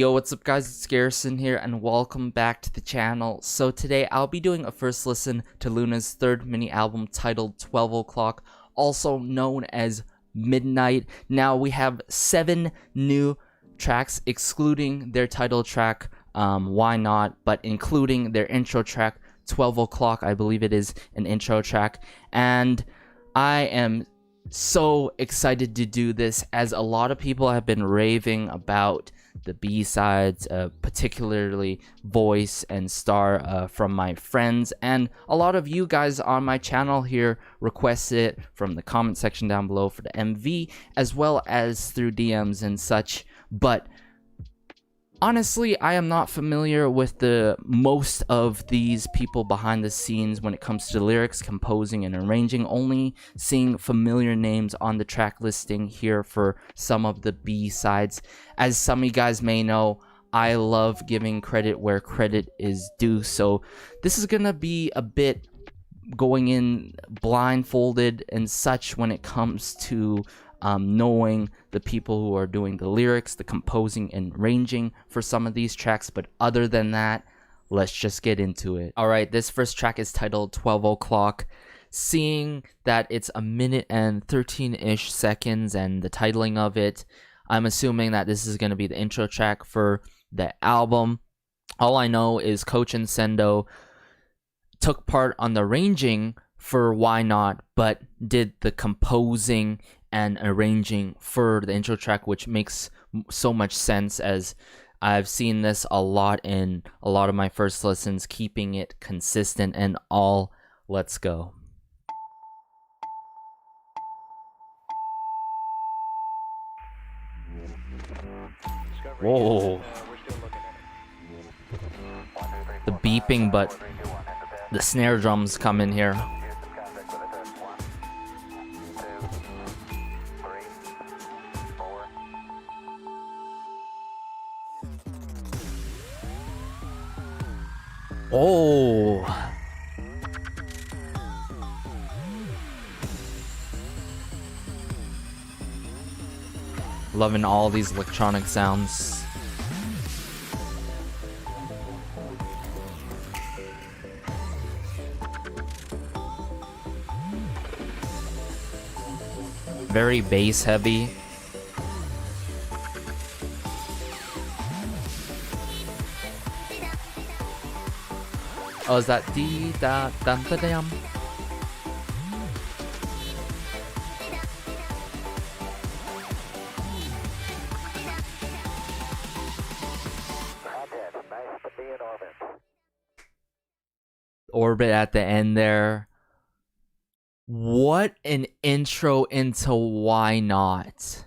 Yo, what's up guys, it's Garrison here and welcome back to the channel. So today I'll be doing a first listen to LOONA's third mini album titled 12 O'Clock, also known as Midnight. Now we have 7 new tracks excluding their title track, Why Not, but including their intro track, 12 O'Clock, I believe it is an intro track. And I am so excited to do this as a lot of people have been raving about the B-sides, particularly Voice and Star, from my friends, and a lot of you guys on my channel here requested it from the comment section down below for the MV, as well as through DMs and such. But honestly, I am not familiar with the most of these people behind the scenes when it comes to lyrics, composing, and arranging, only seeing familiar names on the track listing here for some of the B-sides. As some of you guys may know, I love giving credit where credit is due, so this is gonna be a bit going in blindfolded and such when it comes to knowing the people who are doing the lyrics, the composing and arranging for some of these tracks. But other than that, let's just get into it. Alright, this first track is titled 12 O'Clock. Seeing that it's a minute and 13-ish seconds and the titling of it, I'm assuming that this is going to be the intro track for the album. All I know is Coach and Sendo took part on the arranging for Why Not, but did the composing and arranging for the intro track, which makes so much sense as I've seen this a lot in a lot of my first listens, keeping it consistent and all. Let's go. Whoa. The beeping, but the snare drums come in here. Oh, loving all these electronic sounds. Very bass heavy. Oh, is that dee da dum da dum? Orbit at the end there. What an intro into Why Not.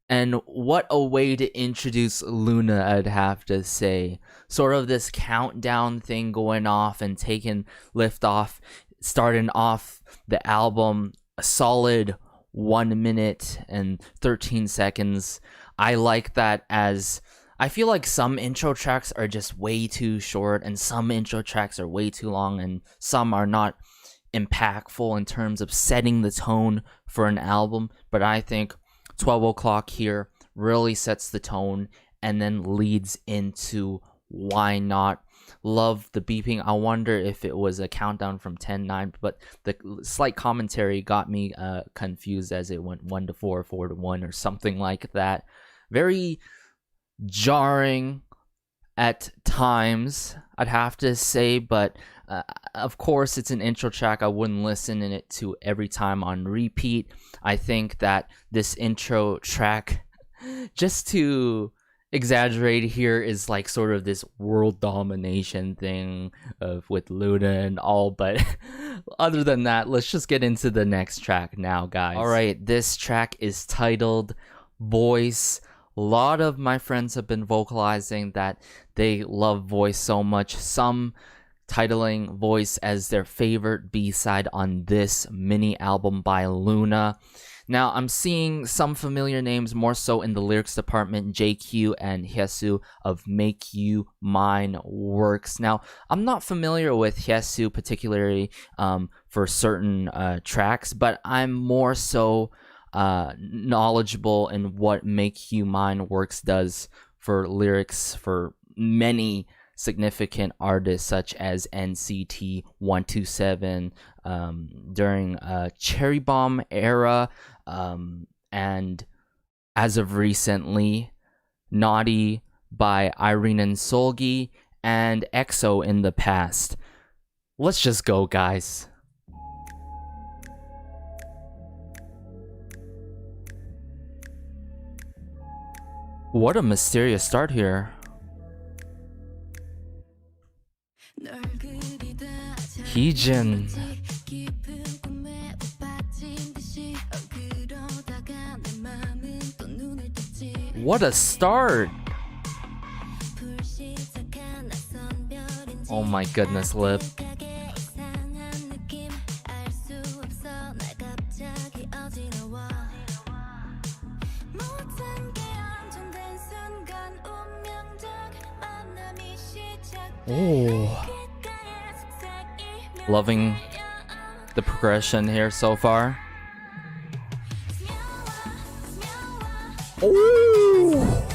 And what a way to introduce LOONA, I'd have to say. Sort of this countdown thing going off and taking lift off, starting off the album a solid 1 minute and 13 seconds. I like that, as I feel like some intro tracks are just way too short and some intro tracks are way too long and some are not impactful in terms of setting the tone for an album. But I think 12 O'Clock here really sets the tone and then leads into Why Not. Love the beeping. I wonder if it was a countdown from 10-9, but the slight commentary got me confused as it went 1 to 4, 4 to 1 or something like that. Very jarring at times, I'd have to say, but of course it's an intro track. I wouldn't listen in it to every time on repeat. I think that this intro track, just to exaggerate here, is like sort of this world domination thing with LOONA and all. But other than that, let's just get into the next track now, guys. Alright, this track is titled Voice. A lot of my friends have been vocalizing that they love Voice so much, some titling Voice as their favorite B-side on this mini album by LOONA. Now, I'm seeing some familiar names more so in the lyrics department, JQ and Hyesu of Make You Mine Works. Now, I'm not familiar with Hyesu particularly for certain tracks, but I'm more so knowledgeable in what Make You Mine Works does for lyrics for many significant artists such as NCT 127 during Cherry Bomb era, and as of recently, Naughty by Irene and Solgi, and EXO in the past. Let's just go, guys. What a mysterious start here. Heejin. What a start! Oh my goodness, Lip. Oh. Loving the progression here so far. Oh.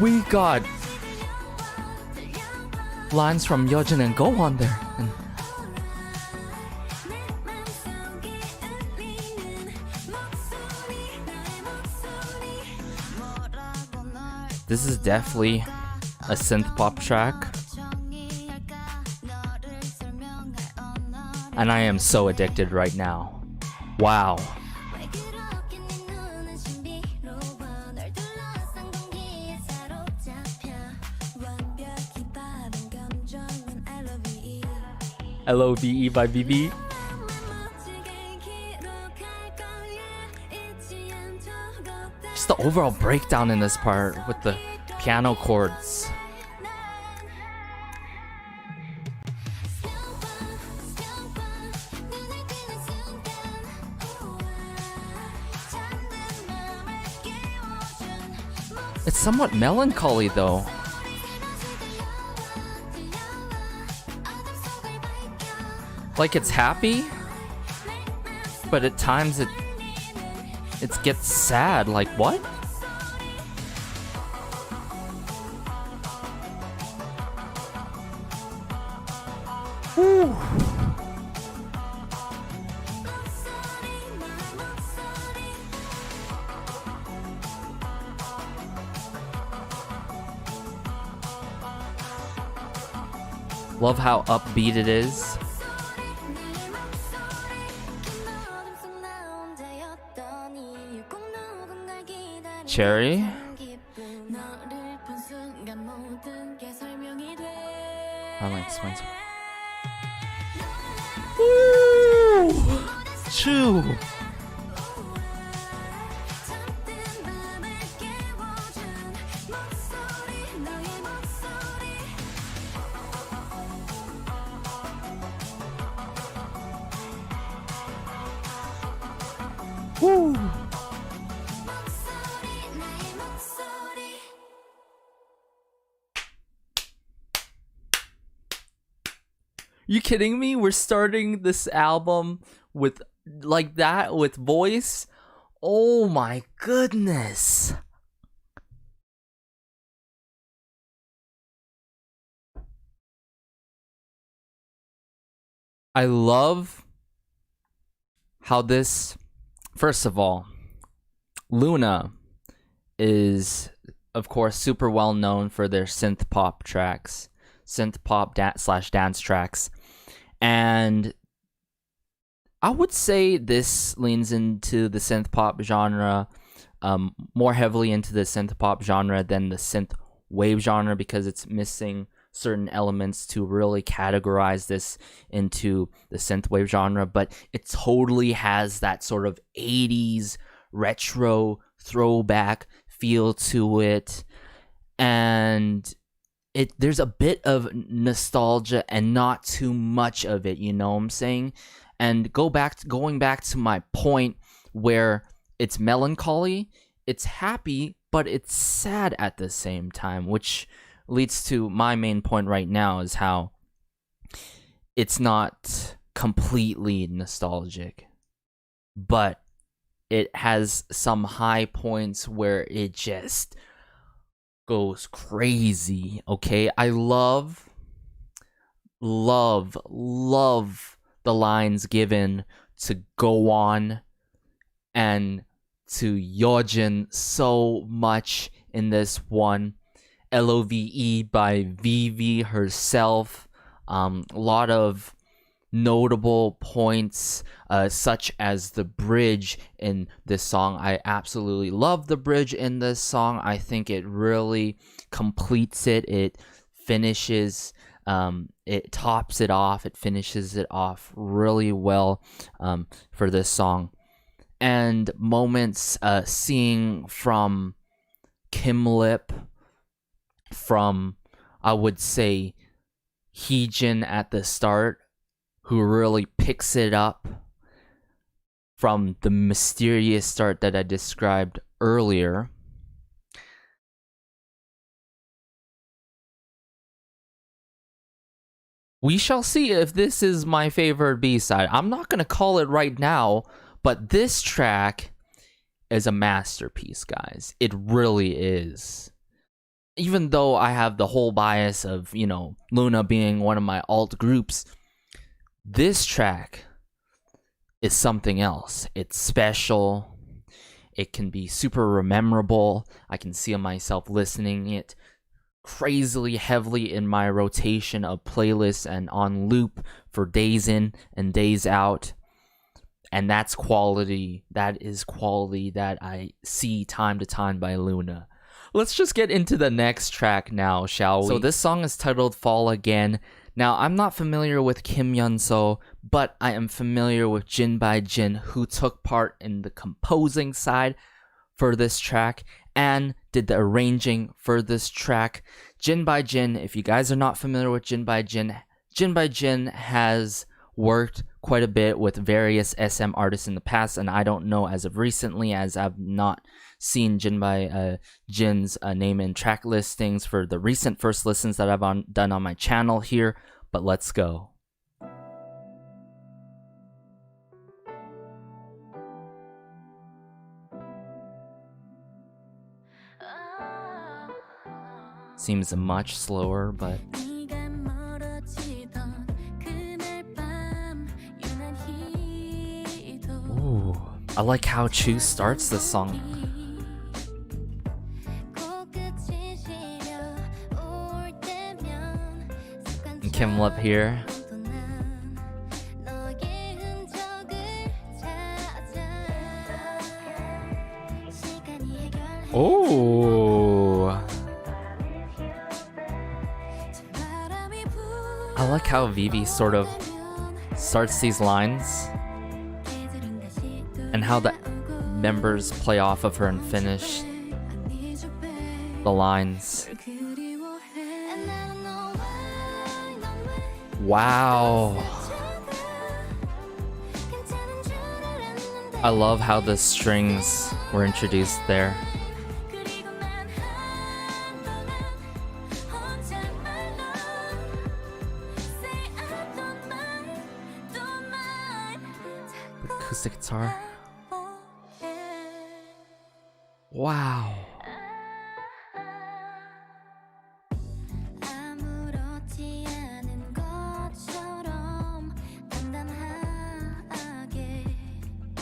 We got lines from Yeojin and Gohan there. And this is definitely a synth pop track. And I am so addicted right now. Wow. LOVE by BB. Just the overall breakdown in this part with the piano chords. It's somewhat melancholy though. Like it's happy, but at times it gets sad. Like what? Whew. Love how upbeat it is. Cherry. I like Spencer. Woo! Choo. Woo! You kidding me? We're starting this album with like that with voice? Oh my goodness. I love how this, first of all, LOONA is of course super well known for their synth pop tracks, synth pop slash dance tracks. And I would say this leans into the synth pop genre, more heavily into the synth pop genre than the synth wave genre, because it's missing certain elements to really categorize this into the synth wave genre. But it totally has that sort of 80s retro throwback feel to it, and there's a bit of nostalgia and not too much of it, you know what I'm saying? And going back to my point where it's melancholy, it's happy, but it's sad at the same time, which leads to my main point right now, is how it's not completely nostalgic. but it has some high points where it just goes crazy. Okay, I love the lines given to Go On and to Yojin so much in this one. LOVE by Vivi herself. A lot of notable points, such as the bridge in this song. I absolutely love the bridge in this song. I think it really completes it. It finishes, it tops it off. It finishes it off really well for this song. And moments seeing from Kim Lip, from, I would say, Heejin at the start, who really picks it up from the mysterious start that I described earlier. We shall see if this is my favorite B-side. I'm not going to call it right now, but this track is a masterpiece, guys. It really is. Even though I have the whole bias of, you know, LOONA being one of my alt groups, this track is something else. It's special. It can be super memorable. I can see myself listening it crazily heavily in my rotation of playlists and on loop for days in and days out. And that's quality. That is quality that I see time to time by LOONA. Let's just get into the next track now, shall we? So this song is titled Fall Again. Now, I'm not familiar with Kim Yeon-so, but I am familiar with Jin by Jin, who took part in the composing side for this track and did the arranging for this track. Jin by Jin, if you guys are not familiar with Jin by Jin has worked quite a bit with various SM artists in the past, and I don't know as of recently, as I've not seen Jin by Jin's name and track listings for the recent first listens that I've done on my channel here, but let's go. Seems much slower, but ooh, I like how Chu starts this song. And Kim Lip here. Oh, I like how Vivi sort of starts these lines and how the members play off of her and finish the lines. Wow. I love how the strings were introduced there. Acoustic guitar. Wow.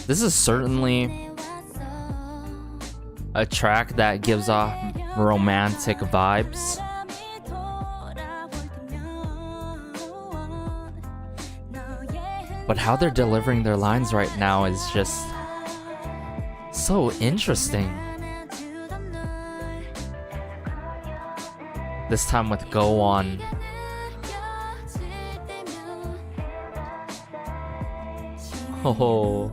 This is certainly a track that gives off romantic vibes. But how they're delivering their lines right now is just so interesting. This time with Go On. Oh.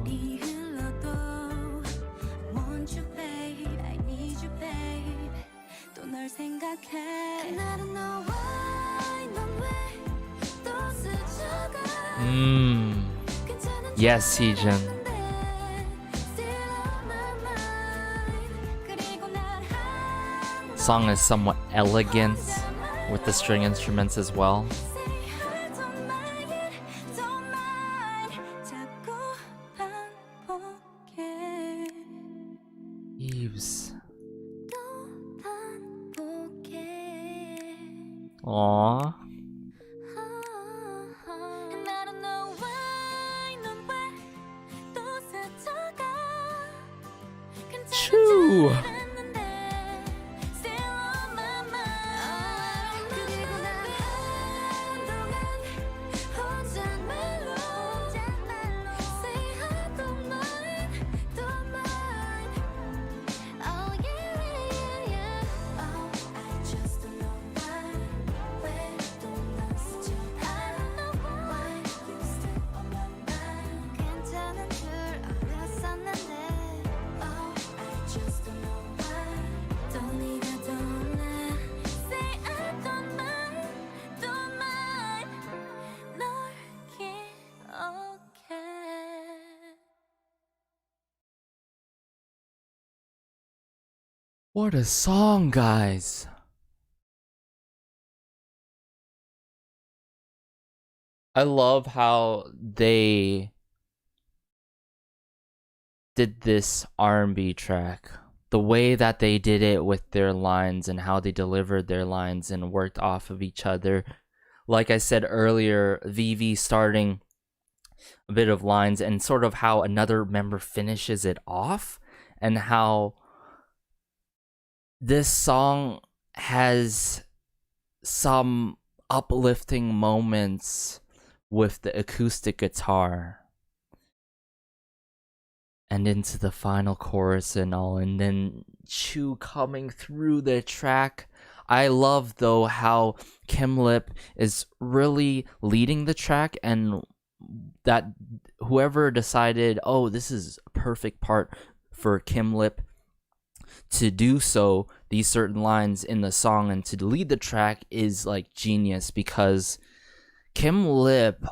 Yes, Heejin. Song is somewhat elegant with the string instruments as well. Aww. Choo. What a song, guys. I love how they did this R&B track. The way that they did it with their lines and how they delivered their lines and worked off of each other. Like I said earlier, Vivi starting a bit of lines and sort of how another member finishes it off, and how this song has some uplifting moments with the acoustic guitar and into the final chorus and all, and then Chu coming through the track. I love though how Kim Lip is really leading the track, and that whoever decided, oh, this is a perfect part for Kim Lip to do so, these certain lines in the song and to lead the track, is like genius, because Kim Lip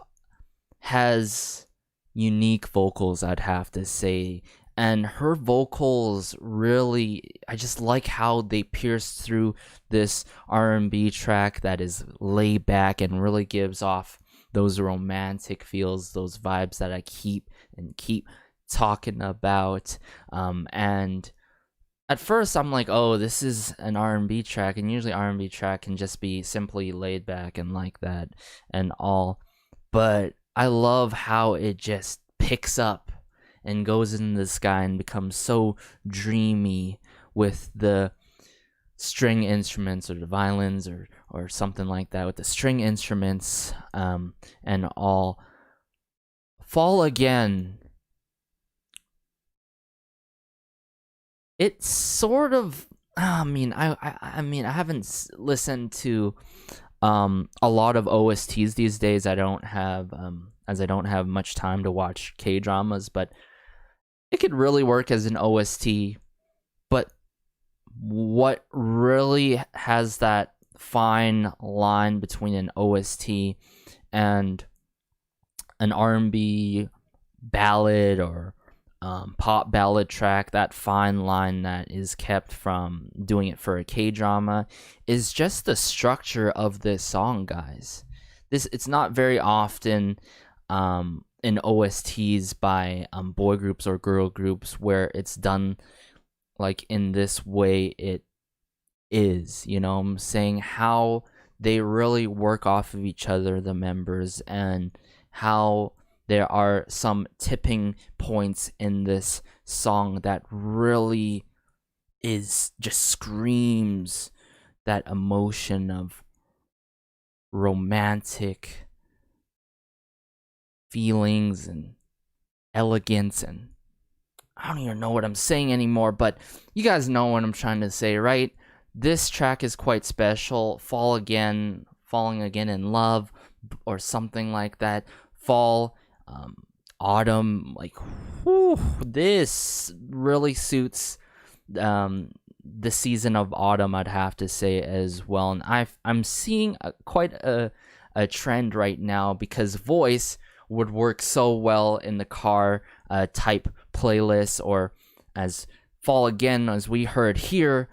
has unique vocals, I'd have to say, and her vocals really, I just like how they pierce through this R&B track that is laid back and really gives off those romantic feels, those vibes that I keep talking about. And at first I'm like, oh, this is an R&B track, and usually R&B track can just be simply laid back and like that and all, but I love how it just picks up and goes in the sky and becomes so dreamy with the string instruments or the violins or something like that, with the string instruments and all. Fall Again, it's sort of, I mean, I haven't listened to a lot of OSTs these days. I don't have as I don't have much time to watch K-dramas, but it could really work as an OST. But what really has that fine line between an OST and an R&B ballad or pop ballad track, that fine line that is kept from doing it for a K-drama, is just the structure of this song, guys. It's not very often in OSTs by boy groups or girl groups where it's done like in this way it is, you know what I'm saying? How they really work off of each other, the members, and how there are some tipping points in this song that really just screams that emotion of romantic feelings and elegance, and I don't even know what I'm saying anymore, but you guys know what I'm trying to say, right? This track is quite special. Falling Again in Love, or something like that. Fall, Autumn, like, whew, this really suits the season of autumn, I'd have to say, as well. And I'm seeing quite a trend right now, because Voice would work so well in the car type playlist, or as Fall Again, as we heard here,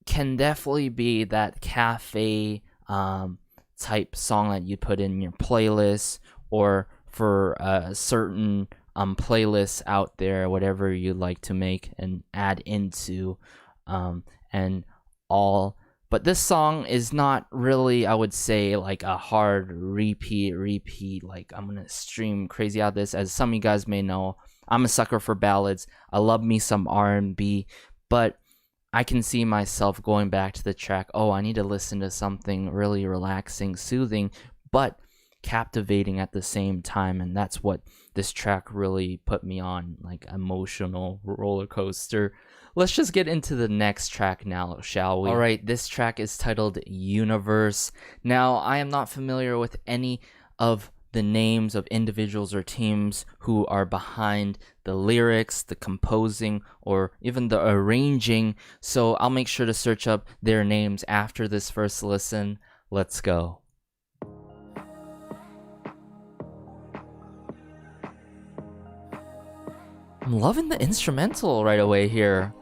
can definitely be that cafe type song that you put in your playlist, or for certain playlists out there, whatever you like to make and add into and all. But this song is not really, I would say, like a hard repeat. Like, I'm gonna stream crazy out of this. As some of you guys may know, I'm a sucker for ballads. I love me some R&B, but I can see myself going back to the track. Oh, I need to listen to something really relaxing, soothing, but captivating at the same time. And that's what this track really put me on, like emotional roller coaster. Let's just get into the next track now, shall we? Alright, this track is titled Universe. Now, I am not familiar with any of the names of individuals or teams who are behind the lyrics, the composing, or even the arranging, so I'll make sure to search up their names after this first listen. Let's go. I'm loving the instrumental right away here.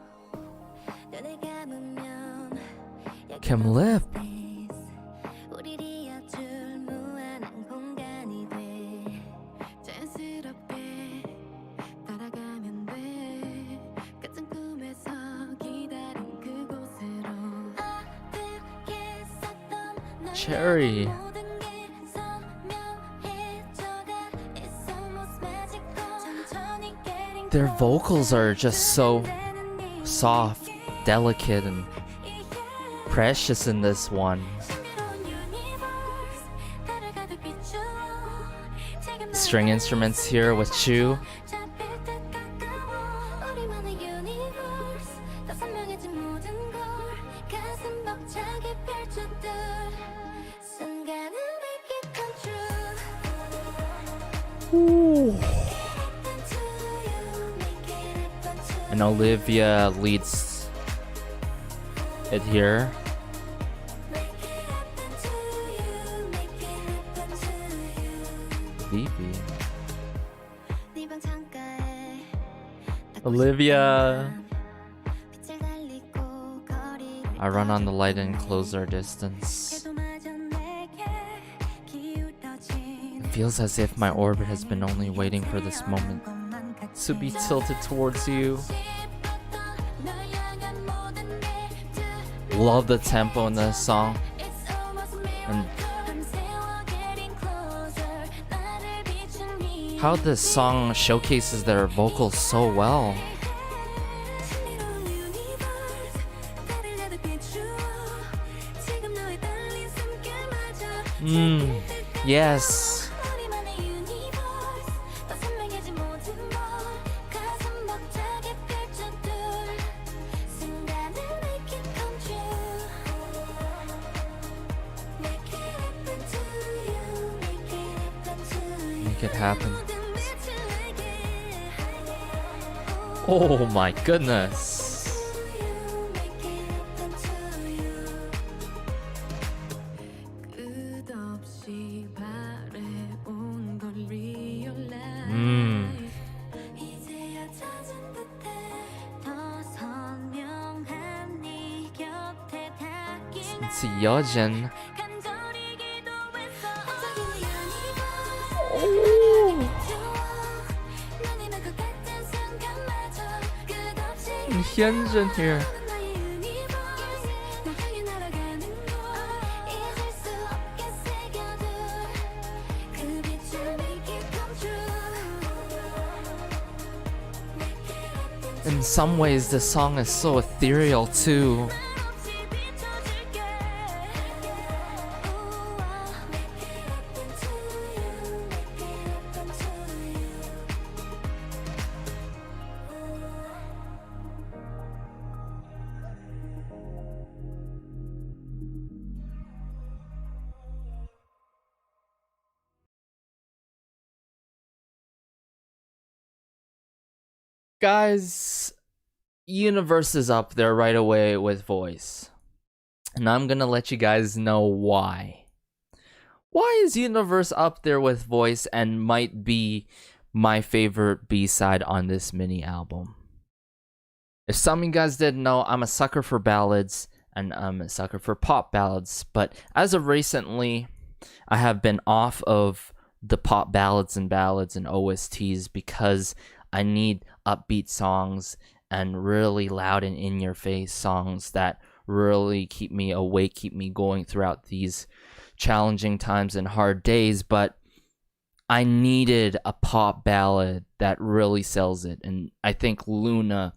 Kim Lip. Cherry. Their vocals are just so soft, delicate, and precious in this one. String instruments here with Chu. Ooh. And Olivia leads it here. Vivi. Olivia. I run on the light and close our distance. It feels as if my orbit has been only waiting for this moment to be tilted towards you. Love the tempo in this song. And how this song showcases their vocals so well. Yes. Make it happen. Oh my goodness. It's Yeojin. Oh. Hyunjin here. In some ways, the song is so ethereal too. Guys, Universe is up there right away with voice. And I'm gonna let you guys know why. Why is Universe up there with voice and might be my favorite B-side on this mini album? If some of you guys didn't know, I'm a sucker for ballads and I'm a sucker for pop ballads. But as of recently, I have been off of the pop ballads and OSTs because I need upbeat songs and really loud and in-your-face songs that really keep me awake, keep me going throughout these challenging times and hard days. But I needed a pop ballad that really sells it, and I think LOONA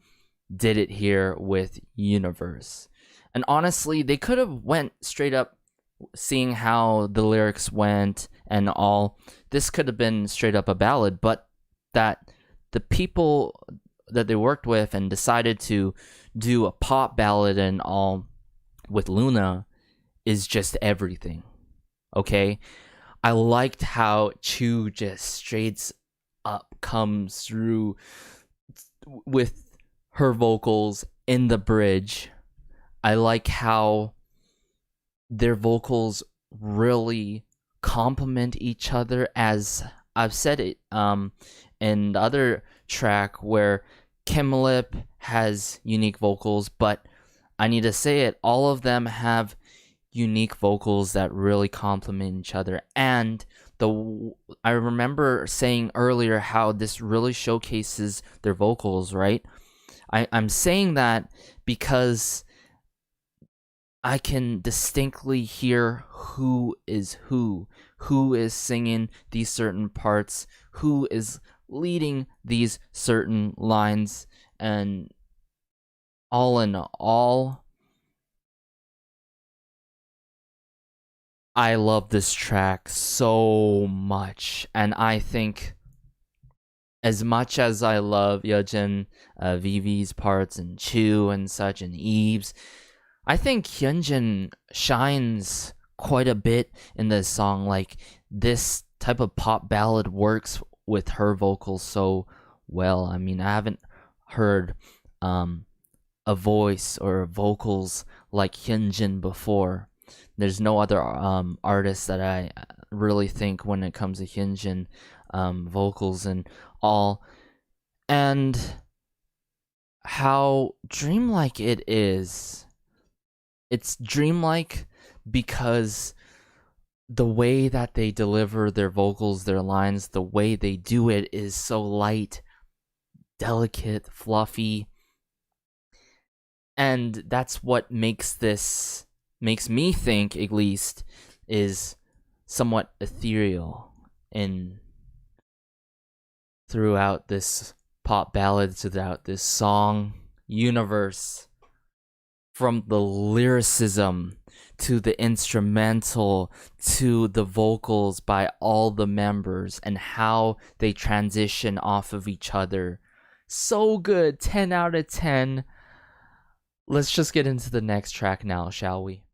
did it here with Universe. And honestly, they could have went straight up, seeing how the lyrics went and all. This could have been straight up a ballad, but that the people that they worked with and decided to do a pop ballad and all with LOONA is just everything. Okay? I liked how Chu just straight up comes through with her vocals in the bridge. I like how their vocals really complement each other, as I've said it in the other track where Kimlip has unique vocals, but I need to say it, all of them have unique vocals that really complement each other. And I remember saying earlier how this really showcases their vocals, right? I'm saying that because I can distinctly hear who is singing these certain parts, who is leading these certain lines, and all in all, I love this track so much. And I think, as much as I love Yeojin, Vivi's parts, and Chu and such, and Eve's, I think Hyunjin shines quite a bit in this song. Like, this type of pop ballad works with her vocals so well. I mean, I haven't heard a voice or vocals like Hyunjin before. There's no other artist that I really think when it comes to Hyunjin vocals and all. And how dreamlike it is. It's dreamlike because the way that they deliver their vocals, their lines, the way they do it is so light, delicate, fluffy. And that's what makes me think, at least, is somewhat ethereal in throughout this pop ballad, throughout this song universe. From the lyricism to the instrumental to the vocals by all the members and how they transition off of each other. So good, 10 out of 10. Let's just get into the next track now, shall we?